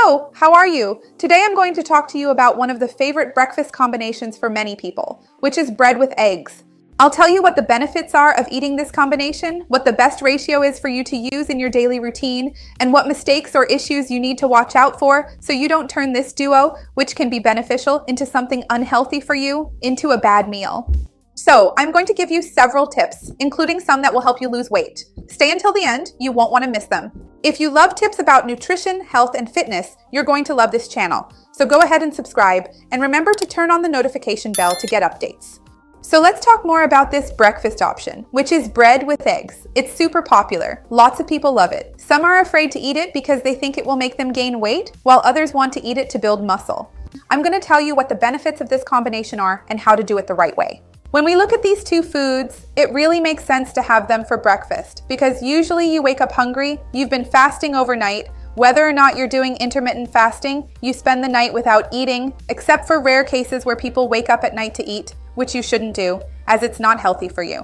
Hello, how are you? Today I'm going to talk to you about one of the favorite breakfast combinations for many people, which is bread with eggs. I'll tell you what the benefits are of eating this combination, what the best ratio is for you to use in your daily routine, and what mistakes or issues you need to watch out for so you don't turn this duo, which can be beneficial, into something unhealthy for you, into a bad meal. So, I'm going to give you several tips, including some that will help you lose weight. Stay until the end, you won't want to miss them. If you love tips about nutrition, health, and fitness, you're going to love this channel. So go ahead and subscribe, and remember to turn on the notification bell to get updates. So let's talk more about this breakfast option, which is bread with eggs. It's super popular. Lots of people love it. Some are afraid to eat it because they think it will make them gain weight, while others want to eat it to build muscle. I'm going to tell you what the benefits of this combination are and how to do it the right way. When we look at these two foods, it really makes sense to have them for breakfast because usually you wake up hungry, you've been fasting overnight. Whether or not you're doing intermittent fasting, you spend the night without eating, except for rare cases where people wake up at night to eat, which you shouldn't do, as it's not healthy for you.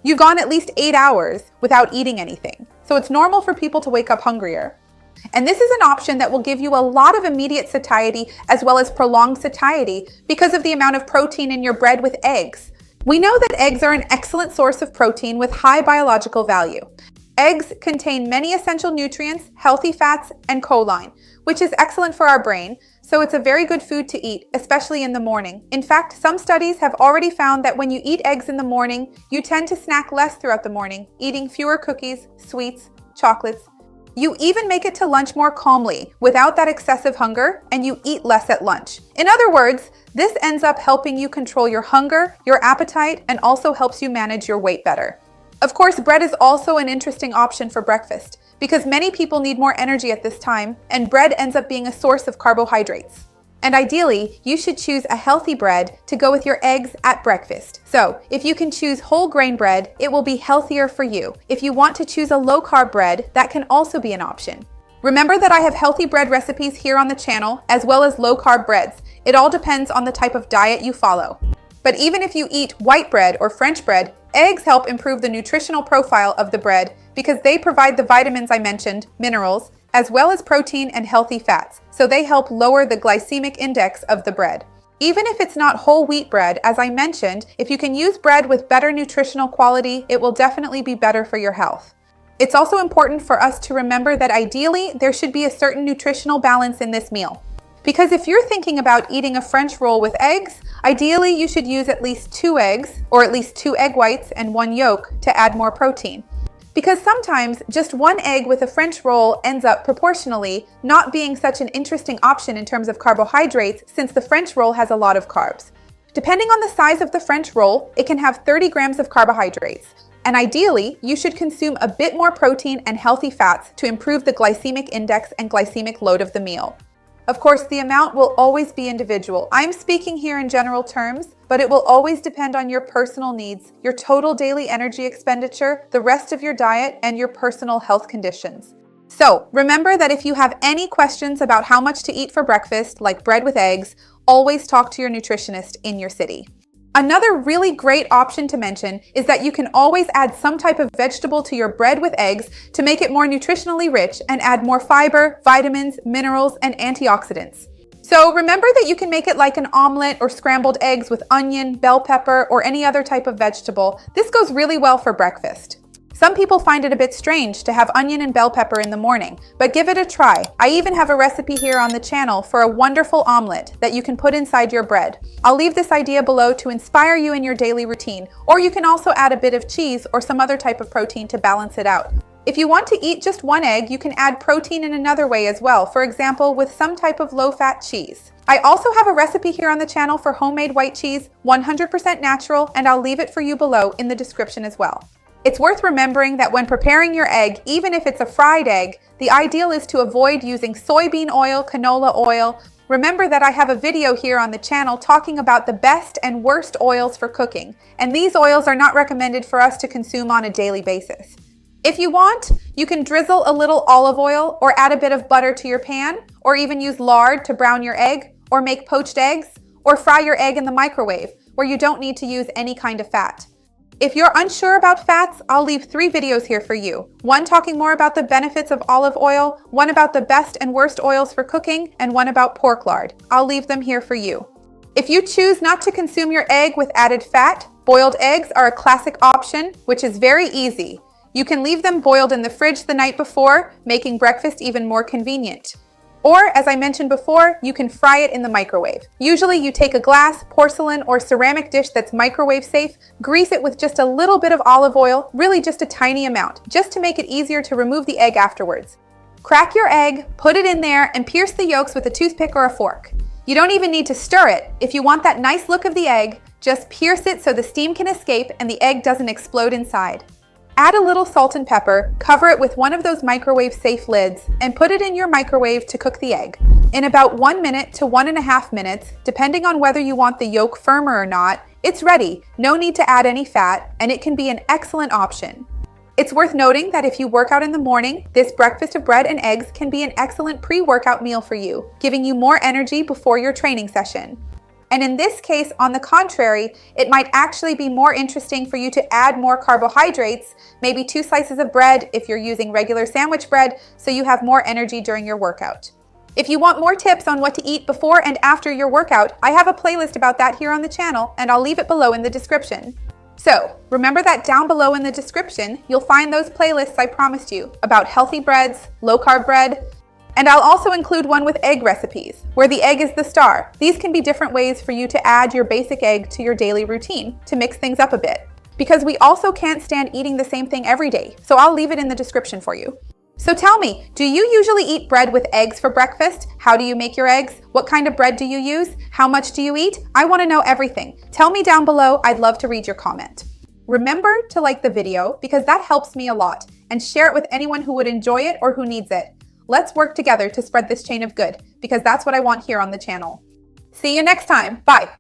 You've gone at least 8 hours without eating anything, so it's normal for people to wake up hungrier. And this is an option that will give you a lot of immediate satiety as well as prolonged satiety because of the amount of protein in your bread with eggs. We know that eggs are an excellent source of protein with high biological value. Eggs contain many essential nutrients, healthy fats, and choline, which is excellent for our brain, so it's a very good food to eat, especially in the morning. In fact, some studies have already found that when you eat eggs in the morning, you tend to snack less throughout the morning, eating fewer cookies, sweets, chocolates. You even make it to lunch more calmly, without that excessive hunger, and you eat less at lunch. In other words, this ends up helping you control your hunger, your appetite, and also helps you manage your weight better. Of course, bread is also an interesting option for breakfast because many people need more energy at this time, and bread ends up being a source of carbohydrates. And ideally, you should choose a healthy bread to go with your eggs at breakfast. So, if you can choose whole grain bread, it will be healthier for you. If you want to choose a low-carb bread, that can also be an option. Remember that I have healthy bread recipes here on the channel, as well as low-carb breads. It all depends on the type of diet you follow. But even if you eat white bread or French bread, eggs help improve the nutritional profile of the bread because they provide the vitamins I mentioned, minerals, as well as protein and healthy fats, so they help lower the glycemic index of the bread. Even if it's not whole wheat bread, as I mentioned, if you can use bread with better nutritional quality, it will definitely be better for your health. It's also important for us to remember that ideally, there should be a certain nutritional balance in this meal. Because if you're thinking about eating a French roll with eggs, ideally you should use at least 2 eggs, or at least 2 egg whites and 1 yolk to add more protein. Because sometimes just 1 egg with a French roll ends up proportionally not being such an interesting option in terms of carbohydrates since the French roll has a lot of carbs. Depending on the size of the French roll, it can have 30 grams of carbohydrates. And ideally, you should consume a bit more protein and healthy fats to improve the glycemic index and glycemic load of the meal. Of course, the amount will always be individual. I'm speaking here in general terms, but it will always depend on your personal needs, your total daily energy expenditure, the rest of your diet, and your personal health conditions. So, remember that if you have any questions about how much to eat for breakfast, like bread with eggs, always talk to your nutritionist in your city. Another really great option to mention is that you can always add some type of vegetable to your bread with eggs to make it more nutritionally rich and add more fiber, vitamins, minerals, and antioxidants. So remember that you can make it like an omelet or scrambled eggs with onion, bell pepper, or any other type of vegetable. This goes really well for breakfast. Some people find it a bit strange to have onion and bell pepper in the morning, but give it a try. I even have a recipe here on the channel for a wonderful omelet that you can put inside your bread. I'll leave this idea below to inspire you in your daily routine, or you can also add a bit of cheese or some other type of protein to balance it out. If you want to eat just 1 egg, you can add protein in another way as well, for example, with some type of low-fat cheese. I also have a recipe here on the channel for homemade white cheese, 100% natural, and I'll leave it for you below in the description as well. It's worth remembering that when preparing your egg, even if it's a fried egg, the ideal is to avoid using soybean oil, canola oil. Remember that I have a video here on the channel talking about the best and worst oils for cooking, and these oils are not recommended for us to consume on a daily basis. If you want, you can drizzle a little olive oil or add a bit of butter to your pan, or even use lard to brown your egg, or make poached eggs, or fry your egg in the microwave, where you don't need to use any kind of fat. If you're unsure about fats, I'll leave 3 videos here for you. One talking more about the benefits of olive oil, one about the best and worst oils for cooking, and one about pork lard. I'll leave them here for you. If you choose not to consume your egg with added fat, boiled eggs are a classic option, which is very easy. You can leave them boiled in the fridge the night before, making breakfast even more convenient. Or, as I mentioned before, you can fry it in the microwave. Usually you take a glass, porcelain, or ceramic dish that's microwave safe, grease it with just a little bit of olive oil, really just a tiny amount, just to make it easier to remove the egg afterwards. Crack your egg, put it in there, and pierce the yolks with a toothpick or a fork. You don't even need to stir it. If you want that nice look of the egg, just pierce it so the steam can escape and the egg doesn't explode inside. Add a little salt and pepper, cover it with one of those microwave-safe lids, and put it in your microwave to cook the egg. In about 1 minute to 1.5 minutes, depending on whether you want the yolk firmer or not, it's ready. No need to add any fat, and it can be an excellent option. It's worth noting that if you work out in the morning, this breakfast of bread and eggs can be an excellent pre-workout meal for you, giving you more energy before your training session. And in this case, on the contrary, it might actually be more interesting for you to add more carbohydrates, maybe 2 slices of bread if you're using regular sandwich bread, so you have more energy during your workout. If you want more tips on what to eat before and after your workout, I have a playlist about that here on the channel, and I'll leave it below in the description. So, remember that down below in the description, you'll find those playlists I promised you about healthy breads, low-carb bread, and I'll also include one with egg recipes, where the egg is the star. These can be different ways for you to add your basic egg to your daily routine to mix things up a bit. Because we also can't stand eating the same thing every day, so I'll leave it in the description for you. So tell me, do you usually eat bread with eggs for breakfast? How do you make your eggs? What kind of bread do you use? How much do you eat? I want to know everything. Tell me down below. I'd love to read your comment. Remember to like the video because that helps me a lot, and share it with anyone who would enjoy it or who needs it. Let's work together to spread this chain of good, because that's what I want here on the channel. See you next time. Bye.